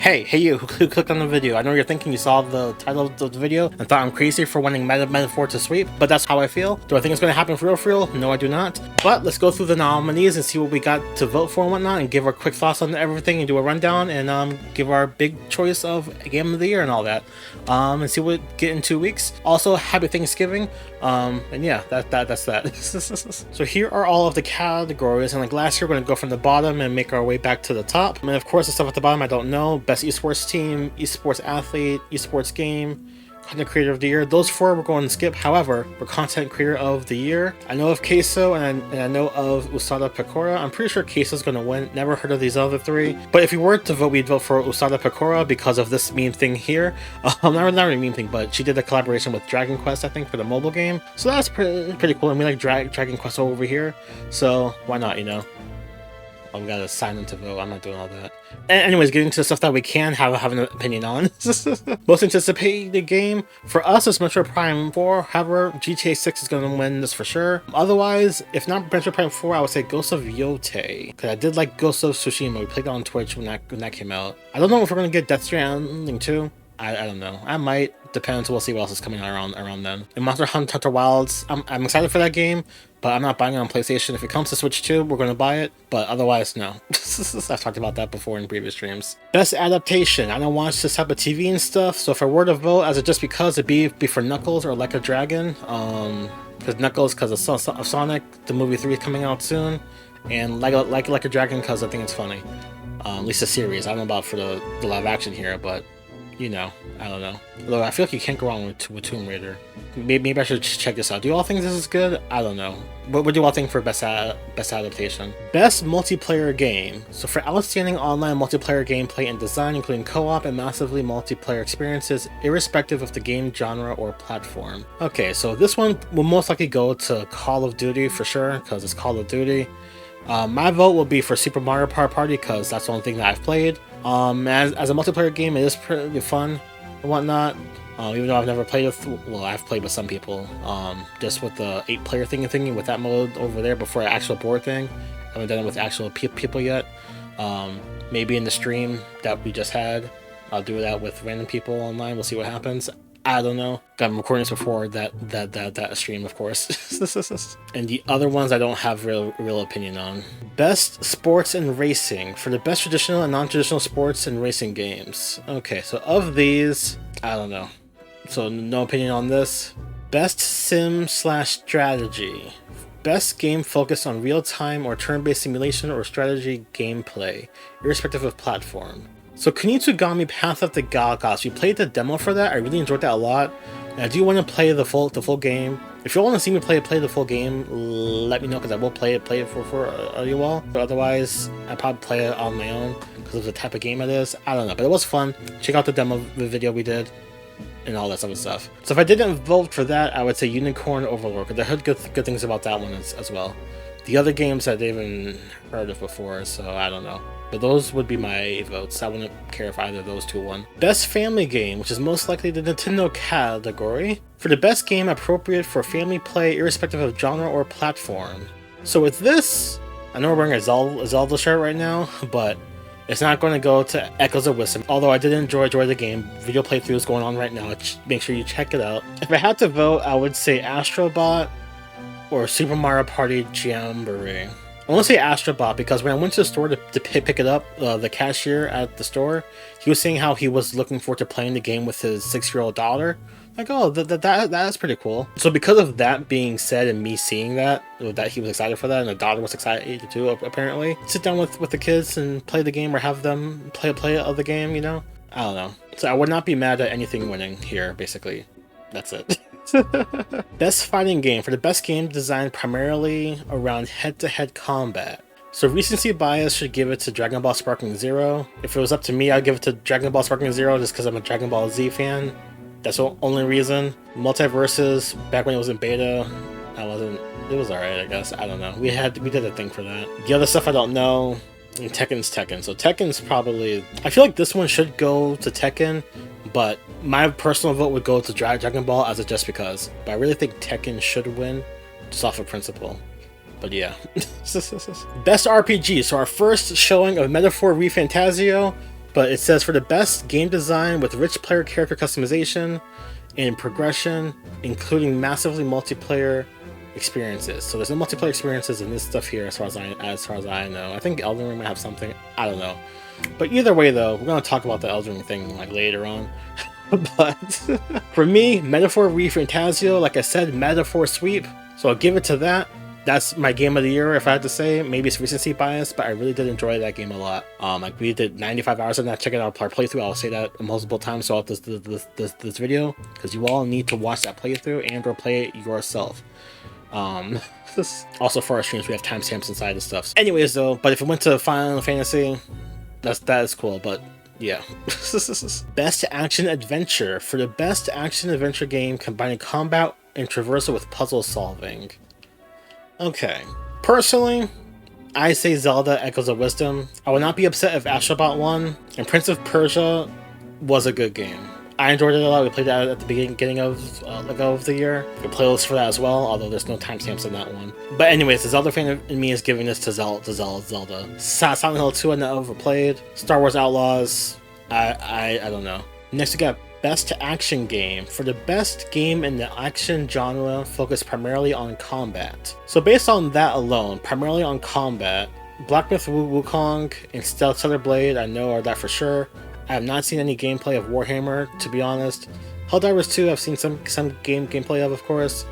Hey you who clicked on the video. I know you're thinking you saw the title of the video and thought I'm crazy for wanting Metaphor to sweep, but that's how I feel. Do I think it's going to happen for real? No, I do not. But let's go through the nominees and see what we got to vote for and whatnot, and give our quick thoughts on everything and do a rundown and give our big choice of Game of the Year and all that. And see what we get in 2 weeks. Also, happy Thanksgiving. And yeah, that's that. So here are all of the categories, and like last year, we're going to go from the bottom and make our way back to the top. And of course, the stuff at the bottom I don't know. Best esports team, esports athlete, esports game, content creator of the year. Those four we're going to skip. However, for content creator of the year, I know of Queso and I know of Usada Pecora. I'm pretty sure Queso's going to win. Never heard of these other three. But if we were to vote, we'd vote for Usada Pecora because of this meme thing here. Not really a meme thing, but she did a collaboration with Dragon Quest, I think, for the mobile game. So that's pretty cool. And we like Dragon Quest over here. So why not, you know? We gotta sign in to vote. I'm not doing all that. Anyways, getting to the stuff that we can have an opinion on. Most anticipated game for us is Metro Prime 4. However, GTA 6 is gonna win this for sure. Otherwise, if not Metro Prime 4, I would say Ghost of Yote, because I did like Ghost of Tsushima. We played it on Twitch when that came out. I don't know if we're gonna get Death Stranding too. I don't know. I might. Depends. We'll see what else is coming around then. And Monster Hunter Wilds, I'm excited for that game, but I'm not buying it on PlayStation. If it comes to Switch 2, we're going to buy it, but otherwise, no. I've talked about that before in previous streams. Best adaptation. I don't watch this type of TV and stuff, so if I were to vote, as it just because, it'd be for Knuckles or Like a Dragon. Because Knuckles, because of Sonic, the movie 3 is coming out soon, and Like a Dragon, because I think it's funny. At least the series. I don't know about for the live action here, but you know, I don't know. Although I feel like you can't go wrong with Tomb Raider. Maybe I should check this out. Do you all think this is good? I don't know. What do you all think for best adaptation? Best multiplayer game. So for outstanding online multiplayer gameplay and design, including co-op and massively multiplayer experiences, irrespective of the game genre or platform. Okay, so this one will most likely go to Call of Duty for sure, because it's Call of Duty. My vote will be for Super Mario Party, because that's the only thing that I've played. As a multiplayer game, it is pretty fun and whatnot. Even though I've never played it, well, I've played with some people. Just with the 8-player thingy with that mode over there before the actual board thing. I haven't done it with actual people yet. Maybe in the stream that we just had, I'll do that with random people online. We'll see what happens. I don't know. I'm recording this before that stream, of course. And the other ones I don't have real opinion on. Best sports and racing. For the best traditional and non-traditional sports and racing games. Okay, so of these, I don't know. So no opinion on this. Best sim/strategy. Best game focused on real-time or turn-based simulation or strategy gameplay, irrespective of platform. So Kunitsugami Path of the Galgos, we played the demo for that. I really enjoyed that a lot. And I do want to play the full game. If you want to see me play the full game, let me know, because I will play it for you all. But otherwise, I'll probably play it on my own because of the type of game it is. I don't know, but it was fun. Check out the demo video we did and all that type of stuff. So if I didn't vote for that, I would say Unicorn Overlord, because I heard good things about that one as well. The other games I didn't even heard of before, so I don't know. But those would be my votes. I wouldn't care if either of those two won. Best family game, which is most likely the Nintendo category. For the best game appropriate for family play, irrespective of genre or platform. So with this, I know we're wearing a Zelda shirt right now, but it's not going to go to Echoes of Wisdom. Although I did enjoy the game. Video playthroughs going on right now. Make sure you check it out. If I had to vote, I would say Astrobot or Super Mario Party Jamboree. I want to say Astrobot because when I went to the store to pick it up, the cashier at the store, he was saying how he was looking forward to playing the game with his 6-year-old daughter. Like, oh, that's pretty cool. So because of that being said and me seeing that he was excited for that and the daughter was excited too, apparently, sit down with the kids and play the game or have them play of the game, you know? I don't know. So I would not be mad at anything winning here, basically. That's it. Best fighting game. For the best game designed primarily around head-to-head combat. So recency bias should give it to Dragon Ball Sparking Zero. If it was up to me, I'd give it to Dragon Ball Sparking Zero just because I'm a Dragon Ball Z fan. That's the only reason. Multiverses, back when it was in beta, it was alright, I guess. I don't know. We did a thing for that. The other stuff I don't know. And Tekken's Tekken. So Tekken's probably, I feel like this one should go to Tekken, but my personal vote would go to Dragon Ball as a just because. But I really think Tekken should win, just off of principle. But yeah. Best RPG. So our first showing of Metaphor ReFantazio. But it says for the best game design with rich player character customization and progression, including massively multiplayer experiences. So there's no multiplayer experiences in this stuff here, as far as I know. I think Elden Ring might have something. I don't know. But either way, though, we're gonna talk about the Elden Ring thing like later on. But for me, Metaphor Refantasio, like I said, Metaphor Sweep. So I'll give it to that. That's my game of the year, if I had to say. Maybe it's recency bias, but I really did enjoy that game a lot. Like we did 95 hours in that. Check it out, our playthrough. I'll say that multiple times throughout this video, because you all need to watch that playthrough and or play it yourself. Also for our streams, we have timestamps inside the stuff. Anyways, though, but if it went to Final Fantasy, that is cool. But yeah. Best action adventure. For the best action adventure game combining combat and traversal with puzzle solving. Okay, personally, I say Zelda Echoes of Wisdom. I would not be upset if Astrobot won, and Prince of Persia was a good game. I enjoyed it a lot. We played that at the beginning of the year. We have playlists for that as well, although there's no timestamps in that one. But anyways, the Zelda fan in me is giving this to Zelda. Silent Hill 2 I never played. Star Wars Outlaws, I don't know. Next we got Best Action Game. For the best game in the action genre focused primarily on combat. So based on that alone, primarily on combat, Black Myth Wukong and Stellar Blade I know are that for sure. I have not seen any gameplay of Warhammer, to be honest. Helldivers 2 I've seen some gameplay of course.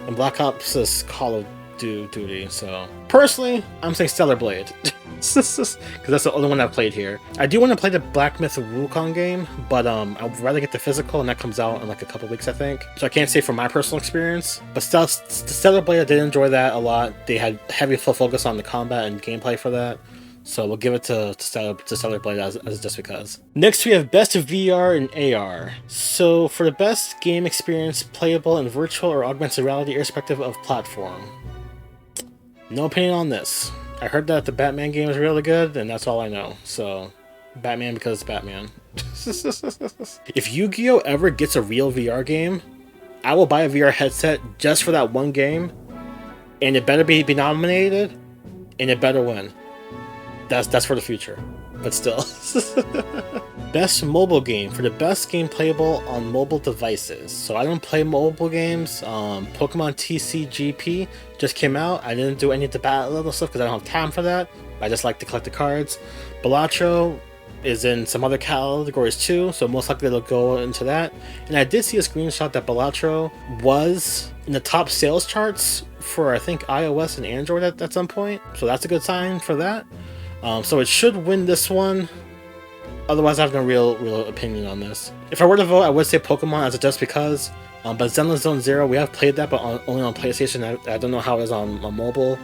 And Black Ops is Call of Duty, so... Personally, I'm saying Stellar Blade. Because that's the only one I've played here. I do want to play the Black Myth Wukong game, but I'd rather get the physical, and that comes out in like a couple weeks, I think. So I can't say from my personal experience. But Stellar Blade, I did enjoy that a lot. They had heavy focus on the combat and gameplay for that. So we'll give it to Stellar Blade as just because. Next we have Best VR and AR. So for the best game experience playable in virtual or augmented reality irrespective of platform. No opinion on this. I heard that the Batman game is really good, and that's all I know. So, Batman because it's Batman. If Yu-Gi-Oh! Ever gets a real VR game, I will buy a VR headset just for that one game, and it better be nominated, and it better win. That's for the future, but still. Best mobile game. For the best game playable on mobile devices. So I don't play mobile games. Pokemon TCGP just came out. I didn't do any of the battle level stuff because I don't have time for that. I just like to collect the cards. Balatro is in some other categories too, so most likely they'll go into that. And I did see a screenshot that Balatro was in the top sales charts for I think iOS and Android at some point. So that's a good sign for that. So it should win this one. Otherwise, I have no real opinion on this. If I were to vote, I would say Pokemon as a just because. But Zenless Zone Zero, we have played that, but only on PlayStation. I don't know how it is on mobile.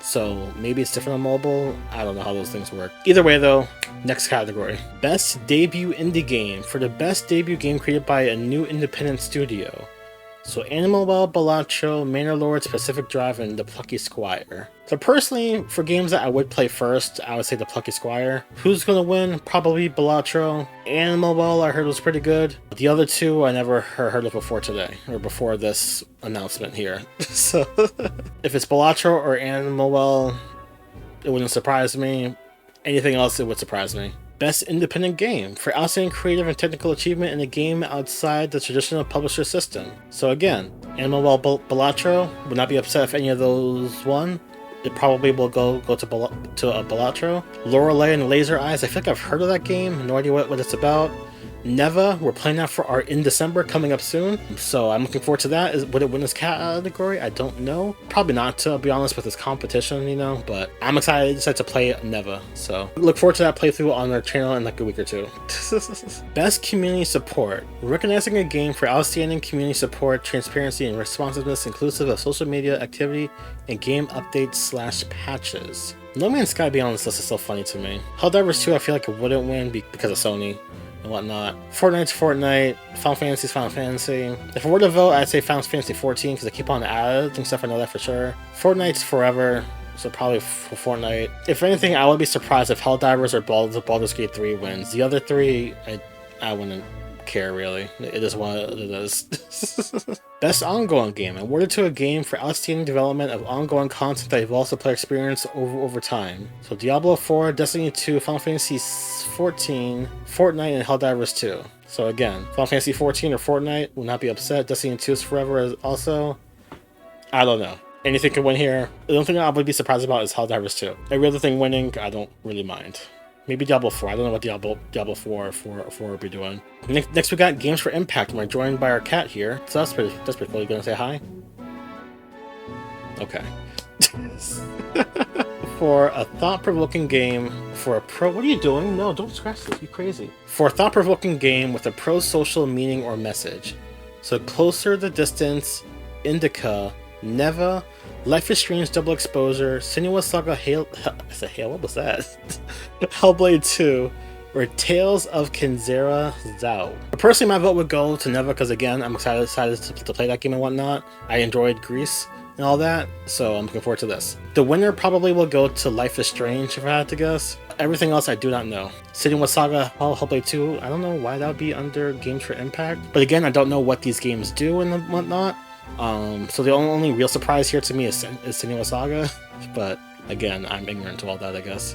So maybe it's different on mobile. I don't know how those things work. Either way, though, next category. Best Debut Indie Game. For the best debut game created by a new independent studio. So Animal Well, Balatro, Manor Lords, Pacific Drive, and The Plucky Squire. So personally, for games that I would play first, I would say The Plucky Squire. Who's gonna win? Probably Balatro. Animal Well, I heard was pretty good. The other two, I never heard of before today, or before this announcement here. So, if it's Balatro or Animal Well, it wouldn't surprise me. Anything else, it would surprise me. Best Independent Game. For outstanding creative and technical achievement in a game outside the traditional publisher system. So again, Animal Well, Balatro, would not be upset if any of those won. It probably will go to Balatro. Lorelei and Laser Eyes, I feel like I've heard of that game, no idea what it's about. Neva, we're playing that for our in December coming up soon, so I'm looking forward to that. Would it win this category? I don't know. Probably not, to be honest, with this competition, you know, but I'm excited to play Neva, so look forward to that playthrough on our channel in like a week or two. Best Community Support. Recognizing a game for outstanding community support, transparency, and responsiveness inclusive of social media activity and game updates / patches. No Man's Sky being on this list is so funny to me. Helldivers 2 I feel like it wouldn't win because of Sony and whatnot. Fortnite's Fortnite, Final Fantasy's Final Fantasy. If I were to vote, I'd say Final Fantasy 14 because they keep on adding stuff, I know that for sure. Fortnite's forever, so probably for Fortnite. If anything, I would be surprised if Helldivers or Baldur's Gate 3 wins. The other three, I wouldn't care really. It is what it is. Best ongoing game, awarded to a game for outstanding development of ongoing content that evolves the player experience over time. So Diablo 4, Destiny 2, Final Fantasy 14, Fortnite, and Helldivers 2. So again, Final Fantasy 14 or Fortnite will not be upset. Destiny 2 is forever also. I don't know. Anything can win here. The only thing I would be surprised about is Helldivers 2. Every other thing winning, I don't really mind. Maybe Diablo 4. I don't know what Diablo 4 will be doing. Next we got Games for Impact. We're joined by our cat here. So that's pretty cool. You gonna say hi? Okay. For a thought-provoking game for a pro... What are you doing? No, don't scratch this. You crazy. For a thought-provoking game with a pro-social meaning or message. So Closer the Distance, Indica, Neva, Life is Strange Double Exposure, Senua's Saga what was that? Hellblade 2, or Tales of Kinzera Zhao. Personally, my vote would go to Neva because, again, I'm excited to play that game and whatnot. I enjoyed Greece and all that, so I'm looking forward to this. The winner probably will go to Life is Strange, if I had to guess. Everything else I do not know. Senua's Saga, Hellblade 2, I don't know why that would be under Games for Impact. But again, I don't know what these games do and whatnot. So the only real surprise here to me is Senua's Saga, but again, I'm ignorant to all that, I guess.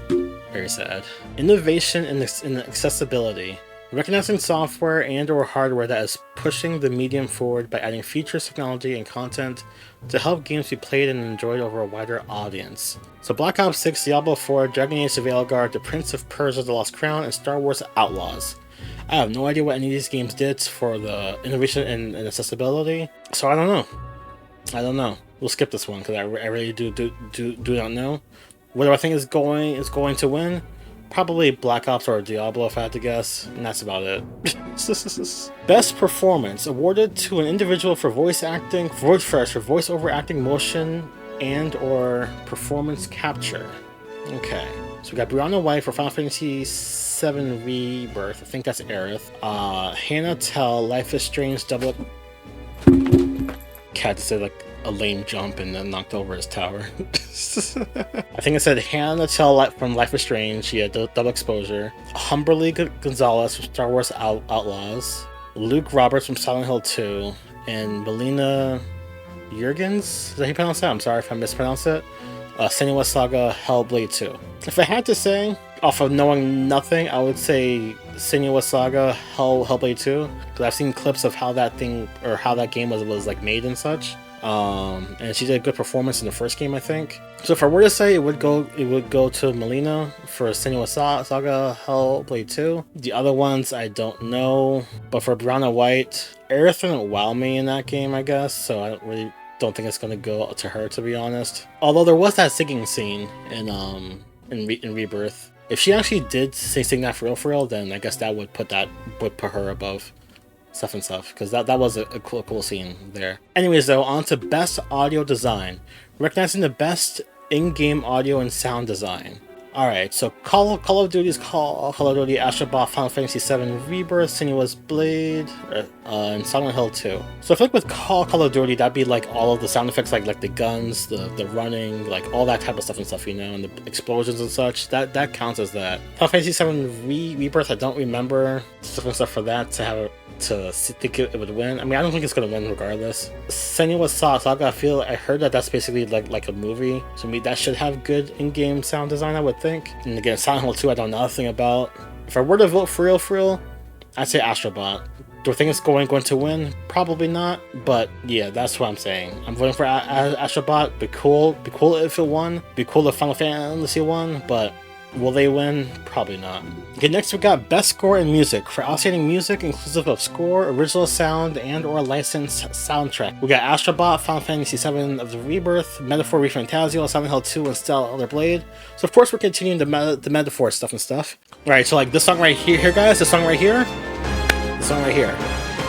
Very sad. Innovation in accessibility. Recognizing software and or hardware that is pushing the medium forward by adding features, technology, and content to help games be played and enjoyed over a wider audience. So Black Ops 6, Diablo 4, Dragon Age of Veilguard, The Prince of Persia: The Lost Crown, and Star Wars Outlaws. I have no idea what any of these games did for the innovation and accessibility, so I don't know. We'll skip this one because I really do not know. What do I think is going to win? Probably Black Ops or Diablo, if I had to guess, and that's about it. Best performance, awarded to an individual for voice acting, for voice-over acting, motion, and or performance capture. Okay, so we got Brianna White for Final Fantasy VII Rebirth. I think that's Aerith. Hannah Tell, Life is Strange Double... Cat to say like a lame jump and then knocked over his tower. I think it said Hannah Tell from Life is Strange. She had Double Exposure. Humberly Gonzalez from Star Wars Outlaws. Luke Roberts from Silent Hill 2. And Melina Jurgens? Is that how you pronounce that? I'm sorry if I mispronounced it. Senua's Saga Hellblade 2. If I had to say, off of knowing nothing, I would say Senua's Saga Hellblade 2, because I've seen clips of how that thing or how that game was like made and such. And she did a good performance in the first game, I think. So if I were to say, it would go to Melina for Senua's Saga Hellblade 2. The other ones I don't know, but for Brianna White, Aerith didn't wow me in that game, I guess. So I don't think it's gonna go to her, to be honest. Although there was that singing scene in Rebirth. If she actually did sing that for real, then I guess that would put her above stuff, because that was a cool scene there. Anyways, though, on to best audio design, recognizing the best in-game audio and sound design. Alright, so Call of Duty's Call of Duty, Astrobot, Final Fantasy VII Rebirth, Senua's Blade, and Silent Hill 2. So I feel like with Call of Duty, that'd be like all of the sound effects, like the guns, the running, like all that type of stuff, you know, and the explosions and such. That counts as that. Final Fantasy VII Rebirth, I don't remember stuff for that to think it would win. I mean, I don't think it's gonna win regardless. Senua's Saga, I heard that's basically like a movie, so maybe that should have good in-game sound design, I would think. And again, Silent Hill 2 I don't know nothing about. If I were to vote for real, I'd say Astrobot. Do I think it's going to win? Probably not, but yeah, that's what I'm saying. I'm voting for Astrobot. Be cool if it won. Be cool if Final Fantasy won, but will they win? Probably not. Okay, next we got Best Score in Music. For outstanding music, inclusive of score, original sound, and or licensed soundtrack. We got Astrobot, Final Fantasy VII of the Rebirth, Metaphor ReFantazio, Silent Hill 2, and Stellar Blade. So of course we're continuing the Metaphor stuff. Alright, so like this song right here, guys, this song right here.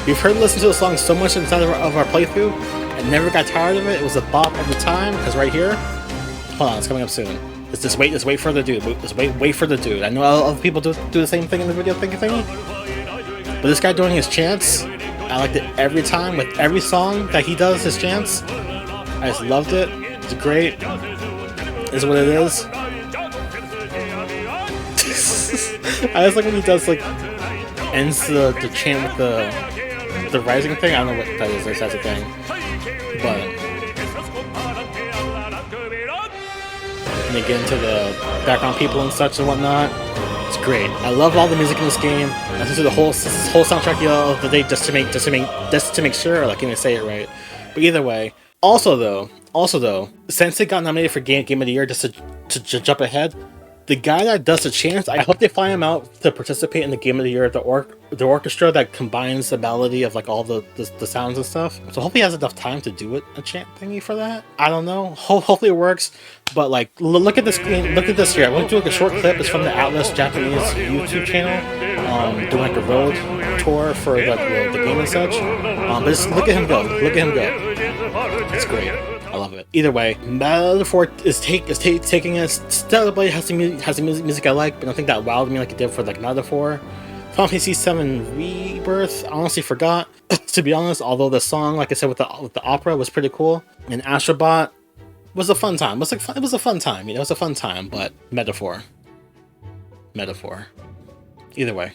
You've heard and listened to the song so much inside of our playthrough, and never got tired of it. It was a bop every time, because right here, hold on, it's coming up soon. Just wait for the dude. Just wait for the dude. I know other people do the same thing in the video thingy, but this guy doing his chants, I liked it every time with every song that he does his chants. I just loved it. It's great. Is what it is. I just like when he does like ends the chant with the rising thing. I don't know what that is. That's a thing, but and they get into the background people and such and whatnot. It's great. I love all the music in this game. I listened to the whole soundtrack of the day just to make sure I can even say it right. But either way, also though, since it got nominated for Game of the Year, just to jump ahead, the guy that does the chants, I hope they fly him out to participate in the Game of the Year, the orchestra that combines the melody of like all the sounds and stuff. So hopefully he has enough time to do a chant thingy for that. I don't know. Hopefully it works. But like, look at this screen. Look at this here. I went to like a short clip. It's from the Atlas Japanese YouTube channel, doing like a road tour for like the game and such. But just look at him go. Look at him go. It's great. I love it. Either way, Metaphor is taking us. Stellar Blade has the music I like, but I don't think that wowed me like it did for like Metaphor. Final Fantasy VII Rebirth, I honestly forgot, to be honest, although the song, like I said, with the opera was pretty cool. And Astrobot was a fun time. It was a fun time, you know, it was a fun time, but Metaphor. Either way.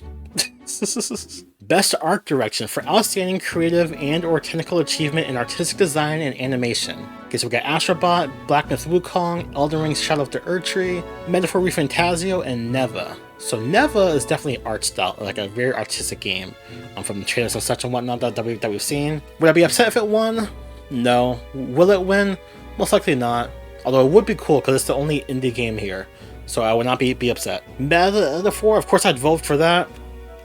Best Art Direction for outstanding creative and or technical achievement in artistic design and animation. Okay, so we got Astrobot, Black Myth Wukong, Elden Ring's Shadow of the Erdtree, Metaphor Refantasio, and Neva. So Neva is definitely art style, like a very artistic game, from the trailers and such and whatnot that we've seen. Would I be upset if it won? No. Will it win? Most likely not. Although it would be cool because it's the only indie game here, so I would not be upset. Metaphor, of course I'd vote for that.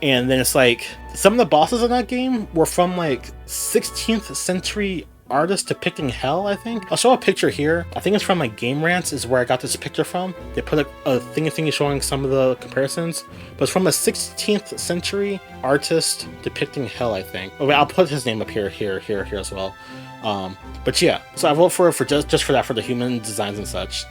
And then it's like, some of the bosses in that game were from like 16th century artists depicting hell, I think. I'll show a picture here. I think it's from like Game Rants is where I got this picture from. They put a thingy showing some of the comparisons. But it's from a 16th century artist depicting hell, I think. Oh, wait, I'll put his name up here as well. But yeah, so I vote for just for that, for the human designs and such.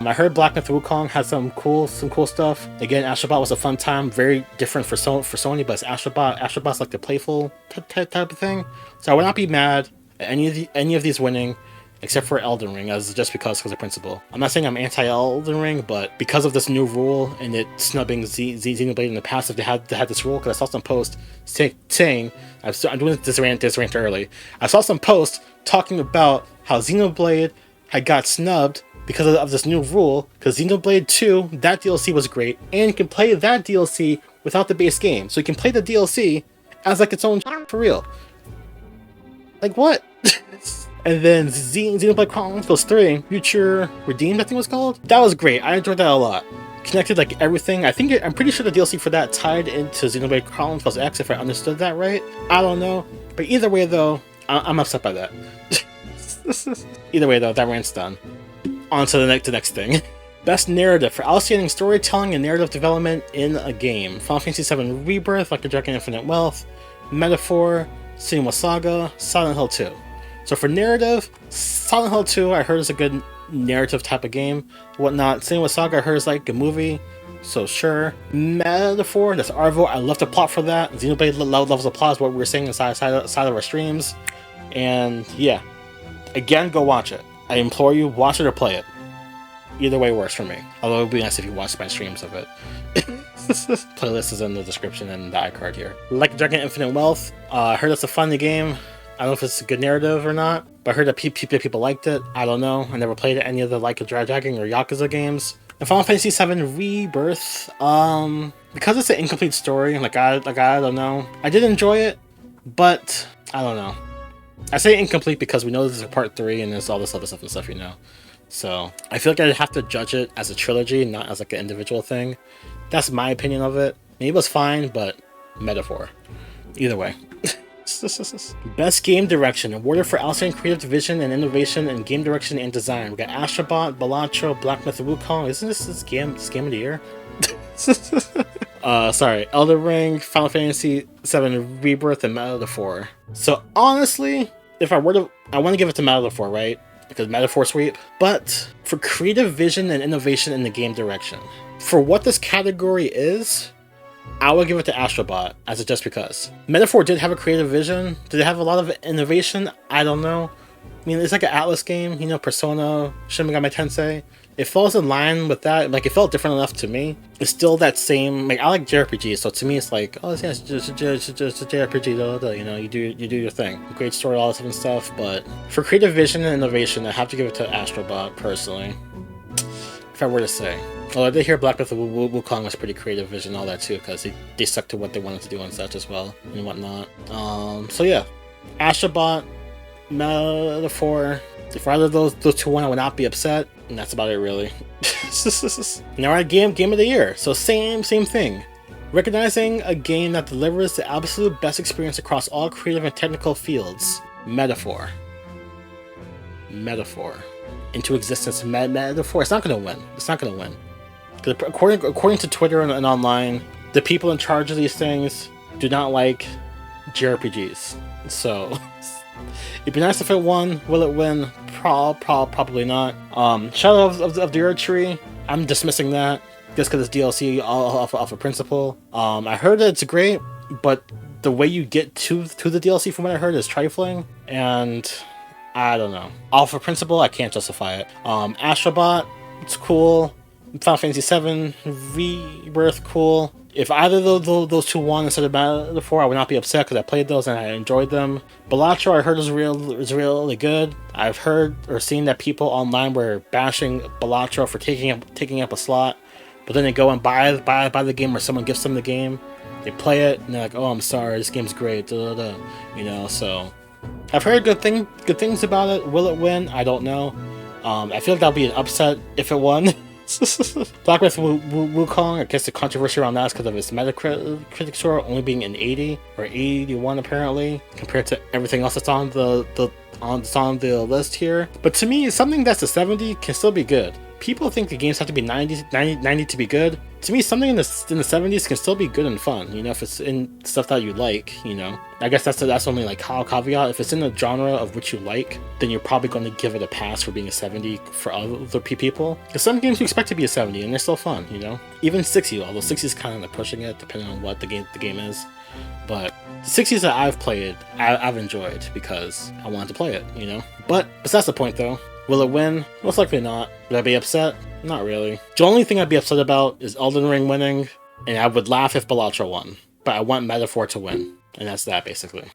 I heard Black Myth Wukong had some cool stuff. Again, Astrobot was a fun time, very different for Sony, but it's Astrobot. Astrobot's like the playful type of thing. So I would not be mad at any of these winning, except for Elden Ring, just because of principle. I'm not saying I'm anti-Elden Ring, but because of this new rule and it snubbing Xenoblade in the past, if they had this rule, because I saw some posts saying, I'm doing this rant early. I saw some posts talking about how Xenoblade had got snubbed because of this new rule, because Xenoblade 2, that DLC was great, and you can play that DLC without the base game. So you can play the DLC as like its own for real. Like what? And then Xenoblade Chronicles 3, Future Redeemed, I think it was called. That was great. I enjoyed that a lot. Connected like everything. I'm pretty sure the DLC for that tied into Xenoblade Chronicles X, if I understood that right. I don't know. But either way though, I'm upset by that. Either way though, that rant's done. On to the next thing. Best Narrative for outstanding storytelling and narrative development in a game. Final Fantasy VII Rebirth, Like the Dragon Infinite Wealth, Metaphor, Senua's Saga, Silent Hill 2. So for narrative, Silent Hill 2 I heard is a good narrative type of game, whatnot. Senua's Saga I heard is like a movie, so sure. Metaphor, that's our vote. I love the plot for that. Xenoblade loves the plot is what we were saying inside of our streams. And yeah, again, go watch it. I implore you, watch it or play it. Either way works for me. Although it would be nice if you watched my streams of it. Playlist is in the description and the iCard here. Like Dragon Infinite Wealth, I heard it's a fun game. I don't know if it's a good narrative or not, but I heard that people liked it. I don't know. I never played any of the Like a Dragon or Yakuza games. And Final Fantasy VII Rebirth, because it's an incomplete story, like I don't know. I did enjoy it, but I don't know. I say incomplete because we know this is a part 3 and there's all this other stuff, you know. So I feel like I'd have to judge it as a trilogy, not as like an individual thing. That's my opinion of it. Maybe it was fine, but Metaphor. Either way. Best Game Direction, awarded for outstanding creative vision and innovation in game direction and design. We got Astrobot, Balatro, Black Myth Wukong. Isn't this game of the year? Sorry, Elden Ring, Final Fantasy VII Rebirth, and Metaphor. So honestly, if I want to give it to Metaphor, right? Because Metaphor sweep. But for creative vision and innovation in the game direction, for what this category is, I would give it to Astrobot as a just because. Metaphor did have a creative vision. Did it have a lot of innovation? I don't know. I mean, it's like an Atlas game, you know, Persona, Shin Megami Tensei. it falls in line with that. Like, it felt different enough to me. It's still that same, like, I like JRPGs, so to me it's like, oh yeah, it's just a JRPG, you know, you do your thing. Great story, all this and stuff, but for creative vision and innovation, I have to give it to Astrobot, personally. If I were to say. Although I did hear Black Myth Wukong was pretty creative vision, all that too, because they stuck to what they wanted to do and such as well, and whatnot. So yeah, Astrobot, Metaphor. If either of those two won, I would not be upset, and that's about it really. Now our game of the year. So same thing. Recognizing a game that delivers the absolute best experience across all creative and technical fields. Metaphor. Into existence. Metaphor. It's not gonna win. It's not gonna win. According to Twitter and online, the people in charge of these things do not like JRPGs. So it'd be nice if it won. Will it win? Probably not. Shadow of the Earth Tree, I'm dismissing that just because it's DLC off of principle. I heard that it's great, but the way you get to the DLC, from what I heard, is trifling, and I don't know. Off of principle, I can't justify it. Astrobot, it's cool. Final Fantasy VII Rebirth, cool. If either of those two won instead of Metaphor, I would not be upset because I played those and I enjoyed them. Balatro, I heard is really good. I've heard or seen that people online were bashing Balatro for taking up a slot, but then they go and buy the game, or someone gives them the game. They play it and they're like, "Oh, I'm sorry, this game's great." You know, so I've heard good things about it. Will it win? I don't know. I feel like that'll be an upset if it won. Black Myth Wukong, I guess the controversy around that is because of its Metacritic score only being an 80 or 81 apparently, compared to everything else that's on the list here. But to me, something that's a 70 can still be good. People think the games have to be 90 to be good. To me, something in the 70s can still be good and fun, you know, if it's in stuff that you like, you know. I guess that's only like caveat. If it's in the genre of which you like, then you're probably going to give it a pass for being a 70 for other people. Because some games you expect to be a 70 and they're still fun, you know. Even 60, although 60 is kind of like pushing it depending on what the game is. But the 60s that I've played, I've enjoyed because I wanted to play it, you know. But besides the point though. Will it win? Most likely not. Would I be upset? Not really. The only thing I'd be upset about is Elden Ring winning, and I would laugh if Balatro won. But I want Metaphor to win, and that's that basically.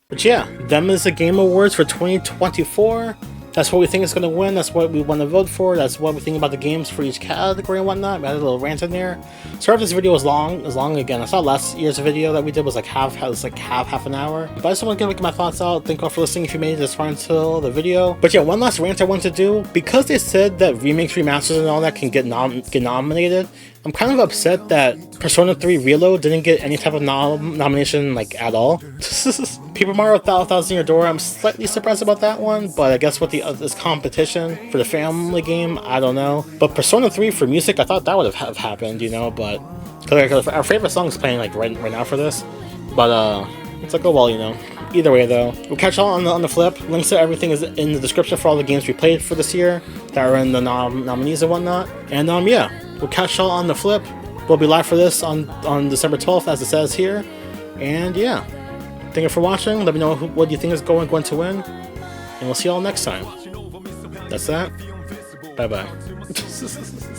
But yeah, them is the Game Awards for 2024. That's what we think is going to win. That's what we want to vote for. That's what we think about the games for each category and whatnot. We had a little rant in there. Sorry if this video was long again. I saw last year's video that we did was like half an hour. But I just want to get my thoughts out. Thank you all for listening if you made it this far until the video. But yeah, one last rant I want to do. Because they said that remakes, remasters, and all that can get nominated, I'm kind of upset that Persona 3 Reload didn't get any type of nomination, like, at all. Paper Mario 1000 Year Door, I'm slightly surprised about that one, but I guess with this competition for the family game, I don't know. But Persona 3 for music, I thought that would have happened, you know, but cause our favorite song is playing like right now for this. But it's like, oh well, you know. Either way though, we'll catch y'all on the flip. Links to everything is in the description for all the games we played for this year that are in the nominees and whatnot. And yeah, we'll catch y'all on the flip. We'll be live for this on December 12th, as it says here. And yeah, thank you for watching. Let me know what you think is going to win, and we'll see y'all next time. That's that. Bye bye.